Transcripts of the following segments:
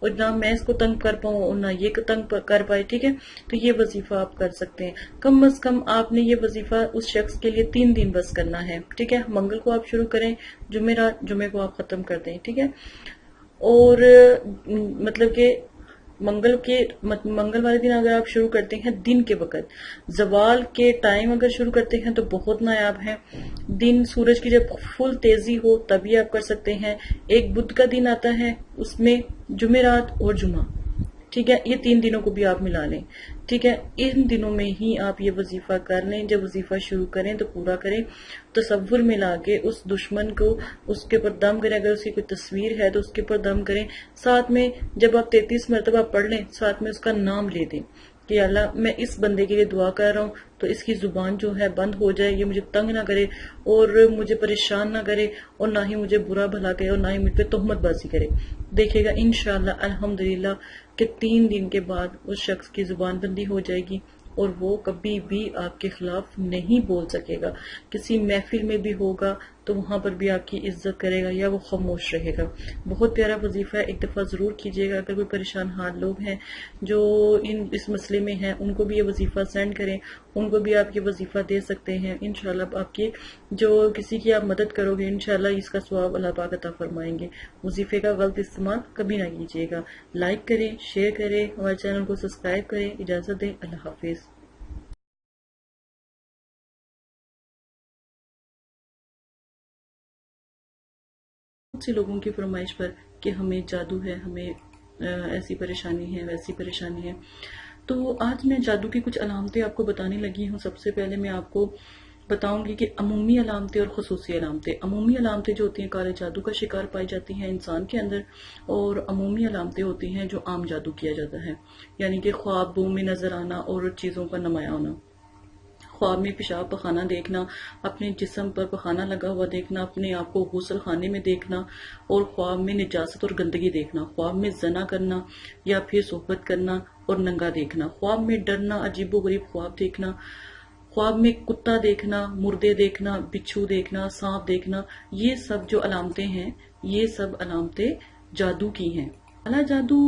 اور نہ میں اس کو تنگ کر پاؤں اور نہ یہ تنگ کر پائے، ٹھیک ہے؟ تو یہ وظیفہ آپ کر سکتے ہیں۔ کم از کم آپ نے یہ وظیفہ اس شخص کے لیے 3 دن بس کرنا ہے، ٹھیک ہے؟ منگل کو آپ شروع کریں، جمعے کو آپ ختم کر دیں، ٹھیک ہے؟ اور مطلب کہ منگل والے دن اگر آپ شروع کرتے ہیں دن کے وقت، زوال کے ٹائم اگر شروع کرتے ہیں تو بہت نایاب ہے۔ دن سورج کی جب فل تیزی ہو تبھی آپ کر سکتے ہیں۔ ایک بدھ کا دن آتا ہے، اس میں جمعرات اور جمعہ، ٹھیک ہے؟ یہ 3 دنوں کو بھی آپ ملا لیں، ٹھیک ہے؟ ان دنوں میں ہی آپ یہ وظیفہ کر لیں۔ جب وظیفہ شروع کریں تو پورا کریں، تصور میں لا کے اس دشمن کو اس کے اوپر دم کریں، اگر اس کی کوئی تصویر ہے تو اس کے اوپر دم کریں، ساتھ میں جب آپ 33 مرتبہ پڑھ لیں ساتھ میں اس کا نام لے دیں کہ اللہ میں اس بندے کے لیے دعا کر رہا ہوں تو اس کی زبان جو ہے بند ہو جائے، یہ مجھے تنگ نہ کرے اور مجھے پریشان نہ کرے اور نہ ہی مجھے برا بھلا کرے اور نہ ہی مجھ پہ تہمت بازی کرے۔ دیکھے گا انشاءاللہ الحمدللہ کہ 3 دن کے بعد اس شخص کی زبان بندی ہو جائے گی اور وہ کبھی بھی آپ کے خلاف نہیں بول سکے گا۔ کسی محفل میں بھی ہوگا تو وہاں پر بھی آپ کی عزت کرے گا یا وہ خاموش رہے گا۔ بہت پیارا وظیفہ ہے، ایک دفعہ ضرور کیجیے گا۔ اگر کوئی پریشان حال لوگ ہیں جو اس مسئلے میں ہیں ان کو بھی یہ وظیفہ سینڈ کریں، ان کو بھی آپ یہ وظیفہ دے سکتے ہیں۔ انشاءاللہ آپ کی جو کسی کی آپ مدد کرو گے انشاءاللہ اس کا ثواب اللہ پاک عطا فرمائیں گے۔ وظیفے کا غلط استعمال کبھی نہ کیجیے گا۔ لائک کریں، شیئر کریں، ہمارے چینل کو سبسکرائب کریں۔ اجازت دیں، اللہ حافظ۔ بہت سے لوگوں کی فرمائش پر کہ ہمیں جادو ہے، ہمیں ایسی پریشانی ہے، ویسی پریشانی ہے، تو آج میں جادو کی کچھ علامتیں آپ کو بتانے لگی ہوں۔ سب سے پہلے میں آپ کو بتاؤں گی کہ عمومی علامتیں اور خصوصی علامتیں۔ عمومی علامتیں جو ہوتی ہیں کالے جادو کا شکار پائی جاتی ہیں انسان کے اندر، اور عمومی علامتیں ہوتی ہیں جو عام جادو کیا جاتا ہے، یعنی کہ خوابوں میں نظر آنا اور چیزوں کا نمایاں ہونا، خواب میں پیشاب پخانہ دیکھنا، اپنے جسم پر پخانہ لگا ہوا دیکھنا، اپنے آپ کو غسل خانے میں دیکھنا، اور خواب میں نجاست اور گندگی دیکھنا، خواب میں زنا کرنا یا پھر صحبت کرنا اور ننگا دیکھنا، خواب میں ڈرنا، عجیب و غریب خواب دیکھنا، خواب میں کتا دیکھنا، مردے دیکھنا، بچھو دیکھنا، سانپ دیکھنا، یہ سب جو علامتیں ہیں یہ سب علامتیں جادو کی ہیں۔ کالا جادو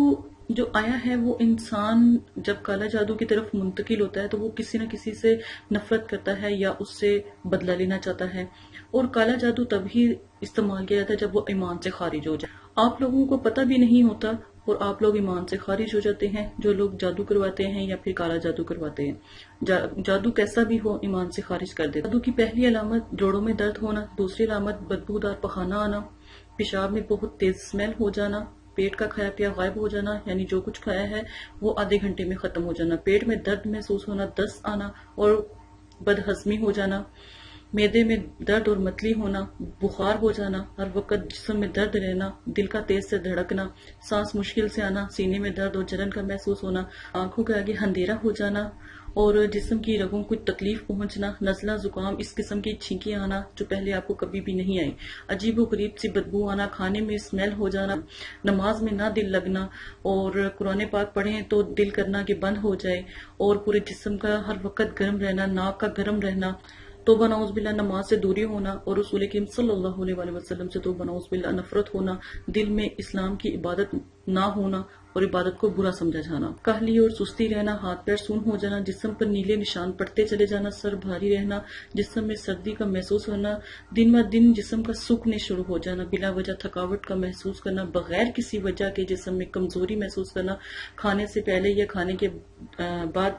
جو آیا ہے وہ انسان جب کالا جادو کی طرف منتقل ہوتا ہے تو وہ کسی نہ کسی سے نفرت کرتا ہے یا اس سے بدلہ لینا چاہتا ہے، اور کالا جادو تب ہی استعمال کیا جاتا ہے جب وہ ایمان سے خارج ہو جائے۔ آپ لوگوں کو پتہ بھی نہیں ہوتا اور آپ لوگ ایمان سے خارج ہو جاتے ہیں، جو لوگ جادو کرواتے ہیں یا پھر کالا جادو کرواتے ہیں۔ جادو کیسا بھی ہو ایمان سے خارج کر دیتا۔ جادو کی پہلی علامت جوڑوں میں درد ہونا، دوسری علامت بدبودار پخانہ آنا، پیشاب میں بہت تیز اسمیل ہو جانا، پیٹ کا کھایا پیا غائب ہو جانا، یعنی جو کچھ کھایا ہے وہ آدھے گھنٹے میں ختم ہو جانا، پیٹ میں درد محسوس ہونا، دست آنا اور بدہضمی ہو جانا، معدے میں درد اور متلی ہونا، بخار ہو جانا، ہر وقت جسم میں درد رہنا، دل کا تیز سے دھڑکنا، سانس مشکل سے آنا، سینے میں درد اور جلن کا محسوس ہونا، آنکھوں کے آگے اندھیرا ہو جانا اور جسم کی رگوں کو تکلیف پہنچنا، نزلہ زکام، اس قسم کی چھینکیں آنا جو پہلے آپ کو کبھی بھی نہیں آئی، عجیب و غریب سی بدبو آنا، کھانے میں اسمیل ہو جانا، نماز میں نہ دل لگنا، اور قرآن پاک پڑھیں تو دل کرنا کہ بند ہو جائے، اور پورے جسم کا ہر وقت گرم رہنا، ناک کا گرم رہنا، توبہ نعوذ باللہ نماز سے دوری ہونا اور رسول کریم صلی اللہ علیہ وآلہ وسلم سے توبہ نعوذ باللہ نفرت ہونا، دل میں اسلام کی عبادت نہ ہونا اور عبادت کو برا سمجھا جانا، کاہلی اور سستی رہنا، ہاتھ پیر سون ہو جانا، جسم پر نیلے نشان پڑتے چلے جانا، سر بھاری رہنا، جسم میں سردی کا محسوس ہونا، دن بہ دن جسم کا سوکھنے شروع ہو جانا، بلا وجہ تھکاوٹ کا محسوس کرنا، بغیر کسی وجہ کے جسم میں کمزوری محسوس کرنا، کھانے سے پہلے یا کھانے کے بعد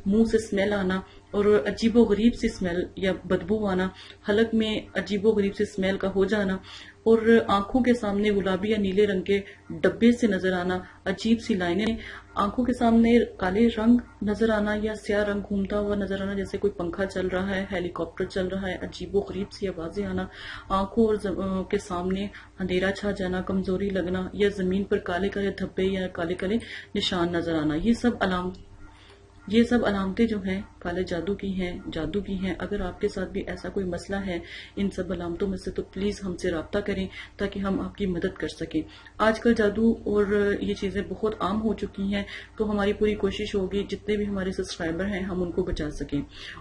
منہ سے اسمیل آنا اور عجیب و غریب سی اسمیل یا بدبو آنا، حلق میں عجیب و غریب سی اسمیل کا ہو جانا، اور آنکھوں کے سامنے گلابی یا نیلے رنگ کے ڈبے سے نظر آنا، عجیب سی لائنیں، آنکھوں کے سامنے کالے رنگ نظر آنا یا سیاہ رنگ گھومتا ہوا نظر آنا، جیسے کوئی پنکھا چل رہا ہے، ہیلی کاپٹر چل رہا ہے، عجیب و غریب سی آوازیں آنا، آنکھوں اور کے سامنے اندھیرا چھا جانا، کمزوری لگنا یا زمین پر کالے کالے دھبے یا کالے کالے نشان نظر آنا، یہ سب یہ سب علامتیں جو ہیں کالے جادو کی ہیں. اگر آپ کے ساتھ بھی ایسا کوئی مسئلہ ہے ان سب علامتوں میں سے تو پلیز ہم سے رابطہ کریں تاکہ ہم آپ کی مدد کر سکیں. آج کل جادو اور یہ چیزیں بہت عام ہو چکی ہیں، تو ہماری پوری کوشش ہوگی جتنے بھی ہمارے سبسکرائبر ہیں ہم ان کو بچا سکیں،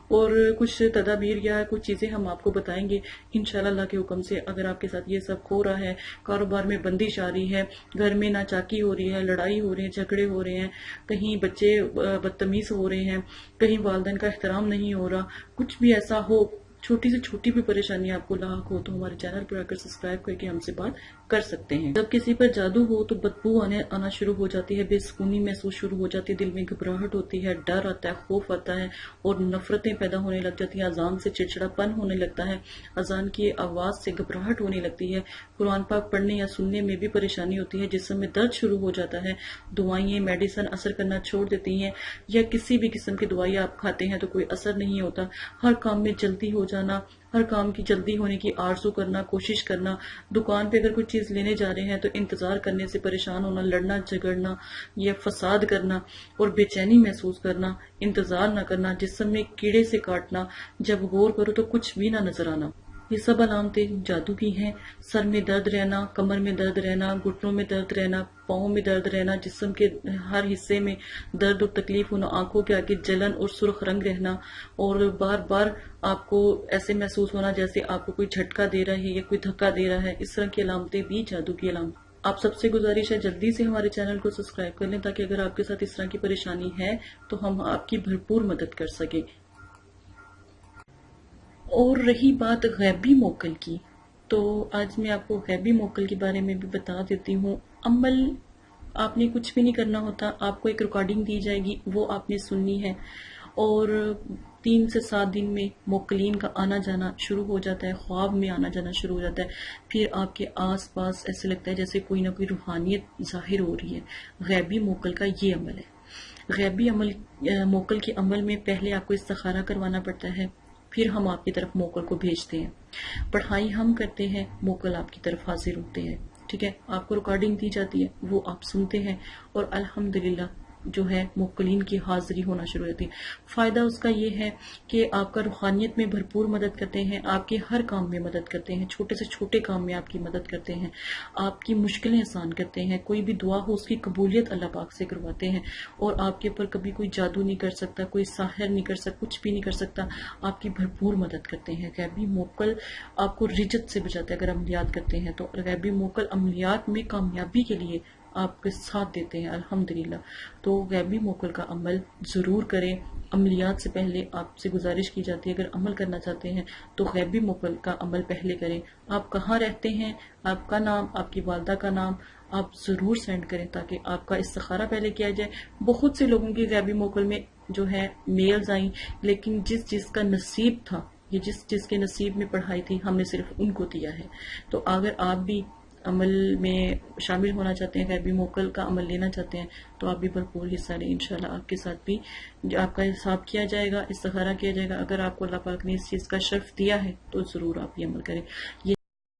اور کچھ تدابیر یا کچھ چیزیں ہم آپ کو بتائیں گے انشاءاللہ اللہ کے حکم سے. اگر آپ کے ساتھ یہ سب ہو رہا ہے، کاروبار میں بندش آ رہی ہے، گھر میں ناچاکی ہو رہی ہے، لڑائی ہو رہی ہے، جھگڑے ہو رہے ہیں، کہیں بچے بدتمیز ہو رہے ہیں، کہیں والدین کا احترام نہیں ہو رہا، کچھ بھی ایسا ہو، چھوٹی سے چھوٹی بھی پریشانی آپ کو لاحق ہو تو ہمارے چینل پر آ کر سبسکرائب کر کے ہم سے بات کر سکتے ہیں. جب کسی پر جادو ہو تو بدبو آنا شروع ہو جاتی ہے، بے سکونی محسوس شروع ہو جاتی ہے، دل میں گھبراہٹ ہوتی ہے، ڈر آتا ہے، خوف آتا ہے اور نفرتیں پیدا ہونے لگ جاتی ہیں. اذان سے چڑچڑا پن ہونے لگتا ہے، اذان کی آواز سے گھبراہٹ ہونے لگتی ہے، قرآن پاک پڑھنے یا سننے میں بھی پریشانی ہوتی ہے، جسم میں درد شروع ہو جاتا ہے، دوائیں میڈیسن اثر کرنا چھوڑ دیتی ہیں، یا کسی بھی قسم کی دوائی آپ کھاتے ہیں تو کوئی اثر نہیں ہوتا. ہر کام میں جلدی ہو جانا، ہر کام کی جلدی ہونے کی آرزو کرنا، کوشش کرنا، دکان پہ اگر کوئی چیز لینے جا رہے ہیں تو انتظار کرنے سے پریشان ہونا، لڑنا جھگڑنا یا فساد کرنا اور بے چینی محسوس کرنا، انتظار نہ کرنا، جسم میں کیڑے سے کاٹنا، جب غور کرو تو کچھ بھی نہ نظر آنا. یہ سب علامتیں جادو کی ہیں. سر میں درد رہنا، کمر میں درد رہنا، گھٹنوں میں درد رہنا، پاؤں میں درد رہنا، جسم کے ہر حصے میں درد اور تکلیف ہونا، آنکھوں کے آگے جلن اور سرخ رنگ رہنا، اور بار بار آپ کو ایسے محسوس ہونا جیسے آپ کو کوئی جھٹکا دے رہا ہے یا کوئی دھکا دے رہا ہے. اس طرح کی علامتیں بھی جادو کی علامت. آپ سب سے گزارش ہے جلدی سے ہمارے چینل کو سبسکرائب کر لیں تاکہ اگر آپ کے ساتھ اس طرح کی پریشانی ہے تو ہم آپ کی بھرپور مدد کر سکیں. اور رہی بات غیبی موکل کی، تو آج میں آپ کو غیبی موکل کے بارے میں بھی بتا دیتی ہوں. عمل آپ نے کچھ بھی نہیں کرنا ہوتا، آپ کو ایک ریکارڈنگ دی جائے گی، وہ آپ نے سننی ہے، اور 3 سے 7 دن میں موکلین کا آنا جانا شروع ہو جاتا ہے، خواب میں آنا جانا شروع ہو جاتا ہے. پھر آپ کے آس پاس ایسے لگتا ہے جیسے کوئی نہ کوئی روحانیت ظاہر ہو رہی ہے. غیبی موکل کا یہ عمل ہے. غیبی موکل کے عمل میں پہلے آپ کو استخارہ کروانا پڑتا ہے، پھر ہم آپ کی طرف موکل کو بھیجتے ہیں. پڑھائی ہم کرتے ہیں، موکل آپ کی طرف حاضر ہوتے ہیں. ٹھیک ہے، آپ کو ریکارڈنگ دی جاتی ہے، وہ آپ سنتے ہیں، اور الحمدللہ جو ہے موکلین کی حاضری ہونا شروع ہوتی ہے. فائدہ اس کا یہ ہے کہ آپ کا روحانیت میں بھرپور مدد کرتے ہیں، آپ کے ہر کام میں مدد کرتے ہیں، چھوٹے سے چھوٹے کام میں آپ کی مدد کرتے ہیں، آپ کی مشکلیں آسان کرتے ہیں. کوئی بھی دعا ہو اس کی قبولیت اللہ پاک سے کرواتے ہیں، اور آپ کے اوپر کبھی کوئی جادو نہیں کر سکتا، کوئی ساحر نہیں کر سکتا، کچھ بھی نہیں کر سکتا. آپ کی بھرپور مدد کرتے ہیں. غیبی موکل آپ کو رجت سے بچاتا ہے. اگر عملیات کرتے ہیں تو غیبی موکل عملیات میں کامیابی کے لیے آپ کے ساتھ دیتے ہیں الحمدللہ. تو غیبی موکل کا عمل ضرور کریں. عملیات سے پہلے آپ سے گزارش کی جاتی ہے اگر عمل کرنا چاہتے ہیں تو غیبی موکل کا عمل پہلے کریں. آپ کہاں رہتے ہیں، آپ کا نام، آپ کی والدہ کا نام آپ ضرور سینڈ کریں تاکہ آپ کا استخارہ پہلے کیا جائے. بہت سے لوگوں کی غیبی موکل میں جو ہے میلز آئیں، لیکن جس کا نصیب تھا، یہ جس کے نصیب میں پڑھائی تھی، ہم نے صرف ان کو دیا ہے. تو اگر آپ بھی عمل میں شامل ہونا چاہتے ہیں، غیبی موکل کا عمل لینا چاہتے ہیں تو آپ بھی بھرپور حصہ لیں. انشاءاللہ آپ کے ساتھ بھی آپ کا حساب کیا جائے گا، استخارہ کیا جائے گا. اگر آپ کو اللہ پاک نے اس چیز کا شرف دیا ہے تو ضرور آپ یہ عمل کریں. یہ